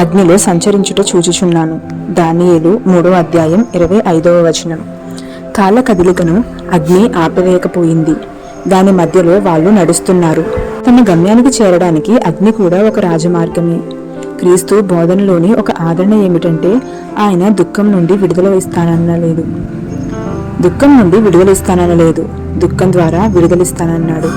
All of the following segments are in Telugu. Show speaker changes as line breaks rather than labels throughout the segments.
అగ్నిలో సంచరించుట చూచుచున్నాను. దానియేలు 3వ అధ్యాయం 25వ వచనం. కాళ్ళ కదలికను అగ్ని ఆపివేయకపోయింది. దాని మధ్యలో వాళ్ళు నడుస్తున్నారు. తమ గమ్యానికి చేరడానికి అగ్ని కూడా ఒక రాజమార్గమే. క్రీస్తు బోధనలోని ఒక ఆదరణ ఏమిటంటే ఆయన దుఃఖం నుండి విడుదల ఇస్తాననలేదు, దుఃఖం ద్వారా విడుదలిస్తానన్నాడు.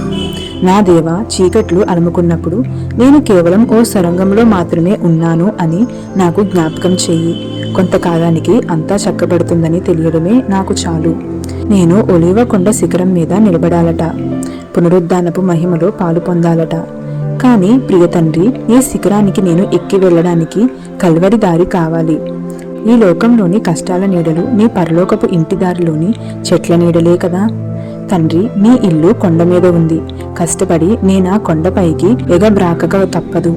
నా దేవ, చీకట్లు అలుముకున్నప్పుడు నేను కేవలం ఓ సొరంగంలో మాత్రమే ఉన్నాను అని నాకు జ్ఞాపకం చెయ్యి. కొంతకాలానికి అంతా చక్కబడుతుందని తెలియడమే నాకు చాలు. నేను ఒలీవ కొండ శిఖరం మీద నిలబడాలట, పునరుద్ధానపు మహిమలో పాలు పొందాలట. కానీ ప్రియ తండ్రి, ఈ శిఖరానికి నేను ఎక్కి వెళ్ళడానికి కల్వరి దారి కావాలి. ఈ లోకంలోని కష్టాల నీడలు నీ పరలోకపు ఇంటి దారిలోని చెట్ల నీడలే కదా. తండ్రి, నీ ఇల్లు కొండ మీద ఉంది. కష్టపడి నేనా కొండపైకి ఎగబ్రాకక తప్పదు.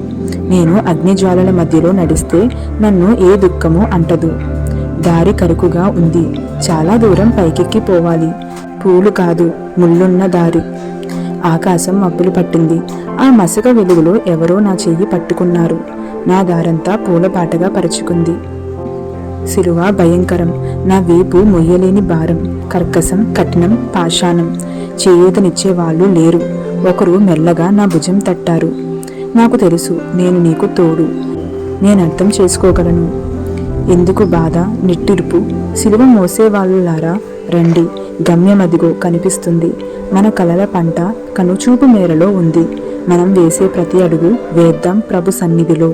నేను అగ్నిజ్వాలల మధ్యలో నడిస్తే నన్ను ఏ దుఃఖము అంటదు. దారి కరుకుగా ఉంది, చాలా దూరం పైకెక్కి పోవాలి. పూలు కాదు, ముళ్ళున్న దారి. ఆకాశం మబ్బులు పట్టింది. ఆ మసక వెలుగులో ఎవరో నా చెయ్యి పట్టుకున్నారు. నా దారంతా పూలబాటగా పరుచుకుంది. శిలువ భయంకరం, నా వీపు మొయ్యలేని భారం, కర్కశం, కఠినం, పాషాణం. చేయూతనిచ్చే వాళ్ళు లేరు. ఒకరు మెల్లగా నా భుజం తట్టారు. నాకు తెలుసు, నేను నీకు తోడు. నేను అర్థం చేసుకోగలను. ఎందుకు బాధ, నిట్టూర్పు? శిలువ మోసేవాళ్ళులారా రండి, గమ్యమదిగో కనిపిస్తుంది. మన కలల పంట కనుచూపు మేరలో ఉంది. మనం వేసే ప్రతి అడుగు వేద్దాం ప్రభు సన్నిధిలో.